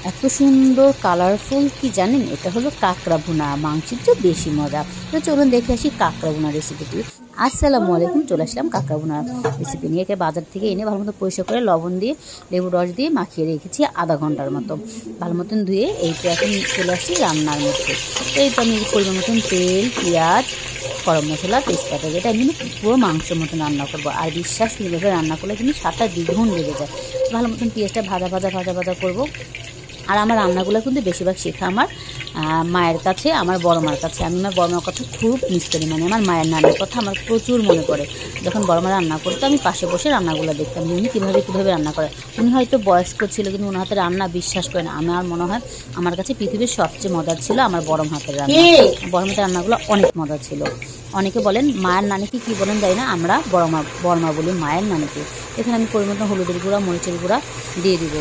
এত সুন্দর কালারফুল কি জানেন, এটা হলো কাঁকড়া ভুনা, মাংসের চেয়ে বেশি মজা। তো চলুন দেখে আসি কাঁকড়া ভুনা রেসিপিটি। আসসালামু আলাইকুম, চলে আসলাম কাঁকড়া ভুনা রেসিপি নিয়ে। একে বাজার থেকে এনে ভালো মতো পরিষ্কার করে লবণ দিয়ে লেবু রস দিয়ে মাখিয়ে রেখেছি আধা ঘন্টার মতো। ভালো মতন ধুয়ে এই তো এখন চলে আসছি রান্নার মধ্যে। তো এই তো আমি পরিমাণ মতন তেল, পেঁয়াজ, গরম মশলা, তেজপাতা, যেটা আমি পুরো মাংসের মতন রান্না করবো। আর বিশ্বাস এইভাবে রান্না করলে কিন্তু স্বাদটা দ্বিগুণ বেড়ে যায়। ভালো মতন পেঁয়াজটা ভাজা ভাজা ভাজা ভাজা করবো। আর আমার রান্নাগুলো কিন্তু বেশিরভাগ শেখা আমার মায়ের কাছে, আমার বড় মার কাছে। আমি আমার বড় মার কথা খুব মিস করি, মানে আমার মায়ের নানির কথা আমার প্রচুর মনে পড়ে। যখন বড় মা রান্না করতো আমি পাশে বসে রান্নাগুলো দেখতাম, উনি কীভাবে রান্না করে। উনি হয়তো বয়স্ক ছিল, কিন্তু ওনার হাতে রান্না বিশ্বাস করে না, আমার মনে হয় আমার কাছে পৃথিবীর সবচেয়ে মজার ছিল আমার বড় হাতের রান্না। বড় হাতের রান্নাগুলো অনেক মজা ছিল। অনেকে বলেন মায়ের নানিকে কী বলেন যাই না, আমরা বড় মা বলি মায়ের নানিকে। এখানে আমি পরিমাণ হলুদের গুঁড়া, মরিচের গুঁড়া দিয়ে দিব,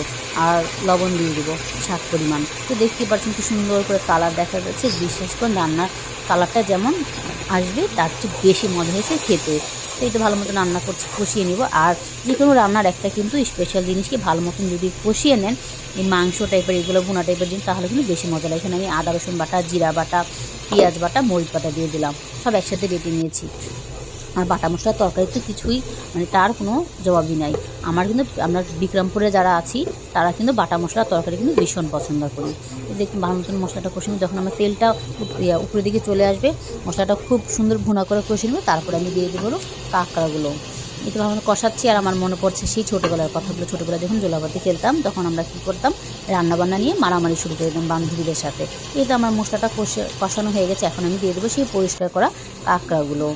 আর লবণ দিয়ে দিব স্বাদ পরিমাণ। তো দেখতে পাচ্ছেন কি সুন্দর করে কালার দেখা যাচ্ছে। বিশ্বাস করেন রান্নার কালারটা যেমন আসবে তার চেয়ে বেশি মজা হয়েছে খেতে। তো এই তো ভালো মতন রান্না করছি, কষিয়ে নিব। আর যে কোনো রান্নার একটা কিন্তু স্পেশাল জিনিসকে ভালো মতন যদি কষিয়ে নেন, এই মাংস টাইপের এগুলো ভুনা টাইপের জিনিস, তাহলে কিন্তু বেশি মজা লাগে। এখানে আমি আদা রসুন বাটা, জিরা বাটা, পেঁয়াজ বাটা, মরিচ বাটা দিয়ে দিলাম, সব একসাথে বেটে নিয়েছি। আর বাটা মশলার তরকারি তো কিছুই, মানে তার কোনো জবাবই নাই। আমার কিন্তু, আমরা বিক্রমপুরে যারা আছি তারা কিন্তু বাটা মশলার তরকারি কিন্তু ভীষণ পছন্দ করি। দেখুন ভালো মতন মশলাটা কষে নিই। যখন আমার তেলটা উপরের দিকে চলে আসবে, মশলাটা খুব সুন্দর ভুনা করে কষে নেব। তারপরে আমি দিয়ে দেবো কাঁকড়াগুলো। একটু ভালো মতো কষাচ্ছি। আর আমার মনে পড়ছে সেই ছোটোবেলার কথাগুলো। ছোটোবেলায় যখন জোলাপাতি খেলতাম তখন আমরা কী করতাম, রান্নাবান্না নিয়ে মারামারি শুরু করে দিতাম বান্ধবীদের সাথে। এই তো আমার মশলাটা কষানো হয়ে গেছে। এখন আমি দিয়ে দেবো সেই পরিষ্কার করা কাঁকড়াগুলো।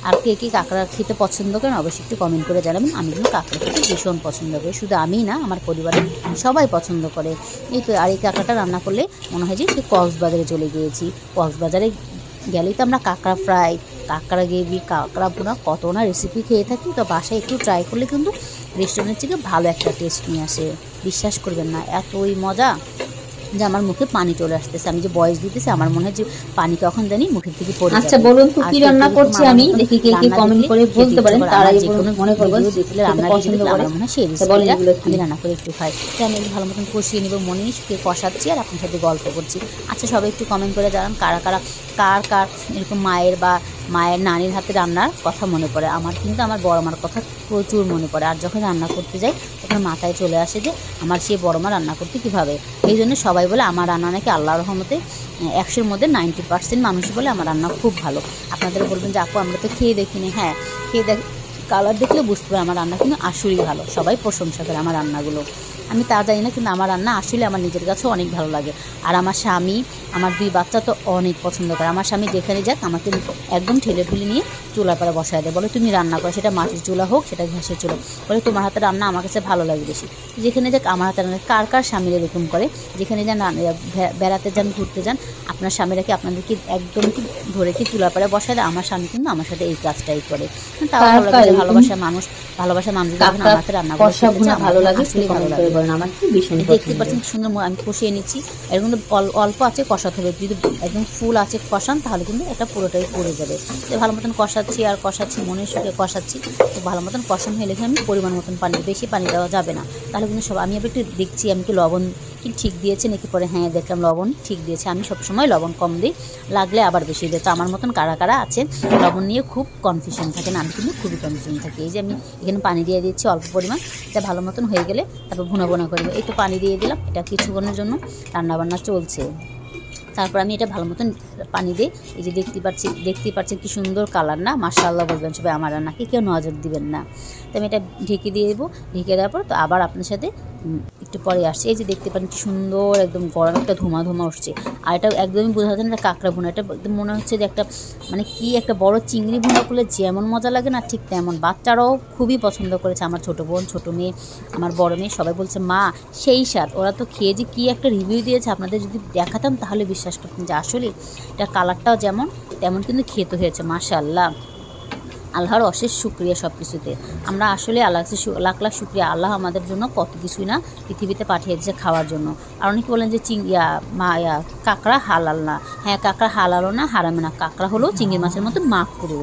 আর কে কে কাঁকড়া খেতে পছন্দ করেন অবশ্যই একটু কমেন্ট করে জানাবেন। আমি কিন্তু কাঁকড়া খেতে ভীষণ পছন্দ করি, শুধু আমিই না, আমার পরিবারের সবাই পছন্দ করে। এই তো, আর এই কাঁকড়াটা রান্না করলে মনে হয় যে সে কক্সবাজারে চলে গিয়েছি। কক্সবাজারে গেলেই তো আমরা কাঁকড়া ফ্রাই, কাঁকড়া গ্রেভি, কাঁকড়া ভুনা কত না রেসিপি খেয়ে থাকি। তো বাসায় একটু ট্রাই করলে কিন্তু রেস্টুরেন্টের থেকে ভালো একটা টেস্ট নিয়ে আসে। বিশ্বাস করবেন না, এতই মজা যে আমার মুখে পানি চলে আসতেছে। আমি যে বয়স দিতেছি, আমার মনে হয় যে পানি কখন জানি মুখের থেকে পড়ে যাবে। আচ্ছা বলুন তো কি রান্না করছি আমি, দেখি কে কে কমেন্ট করে বলতে পারেন। তারাই মনে করব দেখলে রান্না পছন্দ করে, আমার মনে হয় সেই রেসিপিটা আমি রান্না করে একটু খাই। তো আমি ভালো মতন কষিয়ে নিব, মনে নিয়ে কষাচ্ছি আর আপনার সাথে গল্প করছি। আচ্ছা সবাই একটু কমেন্ট করে জানান কার কার এরকম মায়ের নানির হাতে রান্নার কথা মনে পড়ে। আমার কিন্তু আমার বড় মার কথা প্রচুর মনে পড়ে। আর যখন রান্না করতে যাই তখন মাথায় চলে আসে যে আমার সেই বড় মা রান্না করতে কীভাবে। এই জন্য সবাই বলে আমার রান্না নাকি আল্লাহর রহমতে 100-র মধ্যে 90% মানুষ বলে আমার রান্না খুব ভালো। আপনাদের বলবেন যে আপু আমরা তো খেয়ে দেখিনি। হ্যাঁ, খেয়ে কালার দেখলে বুঝতে পারে আমার রান্না কিন্তু আসলেই ভালো। সবাই প্রশংসা করে আমার রান্নাগুলো। আমি তা জানি না, কিন্তু আমার রান্না আসলে আমার নিজের কাছেও অনেক ভালো লাগে। আর আমার স্বামী, আমার 2 বাচ্চা তো অনেক পছন্দ করে। আমার স্বামী যেখানে যাক আমাকে একদম ঠেলে নিয়ে চুলার পাড়ে বসায় দেয়, বলে তুমি রান্না করো, সেটা মাটির চুলা হোক সেটা গ্যাসের চুলা, বলে তোমার হাতে রান্না আমার কাছে ভালো লাগে বেশি। যেখানে যাক আমার হাতে রান্না। কার স্বামীরা এরকম করে, যেখানে যান বেড়াতে যান, ঘুরতে যান, আপনার স্বামীরা কি আপনাদেরকে একদম কি ধরে কি চুলার পাড়ে বসায় দেয়? আমার স্বামী কিন্তু আমার সাথে এই কাজটাই করে। তাও ভালো লাগে, ভালোবাসার মানুষ যখন আমার হাতে রান্না করে ভালো লাগে, ভালো লাগে। দেখতে পাচ্ছেন সুন্দর আমি কষিয়ে নিচ্ছি। এর কিন্তু অল্প আছে কষাতে হবে, যদি একদম ফুল আছে কষান তাহলে কিন্তু এটা পুরোটাই পড়ে যাবে। তো ভালো মতন কষাচ্ছি আর কষাচ্ছি, মনের সুখে কষাচ্ছি। তো ভালো মতন কষানো হয়ে গেলে আমি পরিমাণ মতন পানি, বেশি পানি দেওয়া যাবে না, তাহলে কিন্তু সব। আমি একটু দেখছি আমি কি লবণ কি ঠিক দিয়েছে নাকি, পরে হ্যাঁ দেখলাম লবণ ঠিক দিয়েছে। আমি সবসময় লবণ কম দিই, লাগলে আবার বেশি দিই। তো আমার মতন কারা আছেন লবণ নিয়ে খুব কনফিউশন থাকেন, আমি কিন্তু খুবই কনফিউশন থাকি। এই যে আমি এখানে পানি দিয়ে দিচ্ছি অল্প পরিমাণ, এটা ভালো মতন হয়ে গেলে তারপর ভুনা করবো। একটু পানি দিয়ে দিলাম, এটা কিছুক্ষণের জন্য রান্নাবান্না চলছে। তারপর আমি এটা ভালো মতন পানি দিই। এই যে দেখতে পাচ্ছি কি সুন্দর কালার না, মাশাআল্লাহ বলবেন সবাই আমার রান্নাকে, কেউ নজর দিবেন না। তো আমি এটা ঢেকে দিয়ে দেবো। ঢেকে দেওয়ার পর তো আবার আপনার সাথে একটু পরে আসছে। এই যে দেখতে পাচ্ছেন কি সুন্দর একদম গরম একটা ধোঁয়া উঠছে। আর এটা একদমই বোঝা যাচ্ছে না এটা কাঁকড়া ভুনা, এটা একদম মনে হচ্ছে যে একটা মানে কি একটা বড় চিংড়ি ভুনা করলে যেমন মজা লাগে না, ঠিক তেমন। বাচ্চারাও খুবই পছন্দ করেছে, আমার ছোটো বোন, ছোটো মেয়ে, আমার বড় মেয়ে, সবাই বলছে মা সেই স্বাদ। ওরা তো খেয়ে যে কী একটা রিভিউ দিয়েছে, আপনাদের যদি দেখাতাম তাহলে বিশ্বাস করতেন যে আসলে এটা কালারটাও যেমন তেমন কিন্তু খেতে হয়েছে। মাশাআল্লাহ, আল্লাহর অশেষ শুকরিয়া সব কিছুতে। আমরা আসলে লাখ লাখ শুকরিয়া। আল্লাহ আমাদের জন্য কত কিছুই না পৃথিবীতে পাঠিয়ে দিয়েছে খাওয়ার জন্য। আর অনেকে বলেন যে কাঁকড়া হালাল না। হ্যাঁ, কাঁকড়া হালালও না, হারামে না। কাঁকড়া হলো চিংড়ি মাছের মতো মাকরুহ।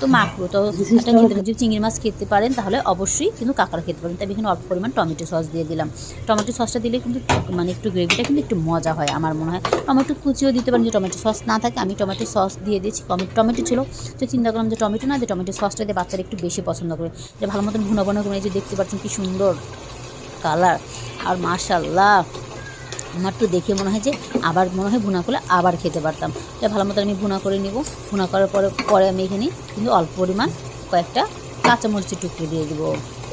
তো মাকড়ো তো একটা খেতে যদি চিংড়ি মাছ খেতে পারেন তাহলে অবশ্যই কিন্তু কাঁকড়া খেতে পারেন। তাই এখানে অল্প পরিমাণ টমেটো সস দিয়ে দিলাম। টমেটো সসটা দিলে কিন্তু মানে একটু গ্রেভিটা কিন্তু একটু মজা হয় আমার মনে হয়। টমেটো কুচিও দিতে পারেন, যে টমেটো সস না থাকে। আমি টমেটো সস দিয়ে দিয়েছি, টমেটো ছিল তো চিন্তা করলাম যে টমেটো না দিয়ে টমেটো সসটা দিয়ে বাচ্চারা একটু বেশি পছন্দ করে। যে ভালো মতন ভুনা ভুনা করে, যে দেখতে পাচ্ছেন কি সুন্দর কালার। আর মাশাআল্লাহ, আমার তো দেখে মনে হয় যে আবার মনে হয় ভুনা করলে আবার খেতে পারতাম। এটা ভালো মতো আমি ভুনা করে নিব। ভুনা করার পরে আমি এখানে কিন্তু অল্প পরিমাণ কয়েকটা কাঁচামরিচের টুকরো দিয়ে দেবো।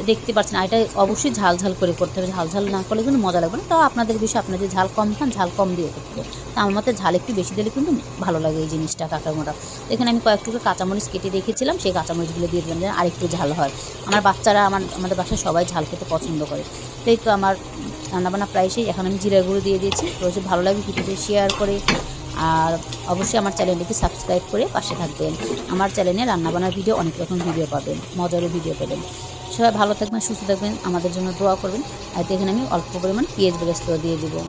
দেখতে পাচ্ছেন, আর এটা অবশ্যই ঝাল ঝাল করে করতে হবে। ঝাল ঝাল না করলে কিন্তু মজা লাগবে না। তাও আপনাদের বিষয়ে, আপনারা যদি ঝাল কম খান ঝাল কম দিয়ে করতে হবে। তা আমার মতে ঝাল একটু বেশি দিলে কিন্তু ভালো লাগে এই জিনিসটা, কাঁকড়া মোটা। এখানে আমি কয়েক টুকরো কাঁচামরিচ কেটে রেখেছিলাম, সেই কাঁচামরিচগুলো দিয়ে দেবেন যেন আরেকটু ঝাল হয়। আমার বাচ্চারা আমাদের বাসায় সবাই ঝাল খেতে পছন্দ করে। তাই তো আমার রান্নাবান্না প্রায় শেষ। এখন আমি জিরার গুঁড়ো দিয়ে দিয়েছি। রোজ ভালো লাগে ভিডিওটি শেয়ার করে, আর অবশ্যই আমার চ্যানেলটিকে সাবস্ক্রাইব করে পাশে থাকবেন। আমার চ্যানেলে রান্নাবান্নার ভিডিও, অনেক রকম ভিডিও পাবেন, মজারও ভিডিও পাবেন। সবাই ভালো থাকবেন, সুস্থ থাকবেন, আমাদের জন্য দোয়া করবেন। আর এখানে আমি অল্প পরিমাণ পেঁয়াজ বেরেস্তাও দিয়ে দেবো।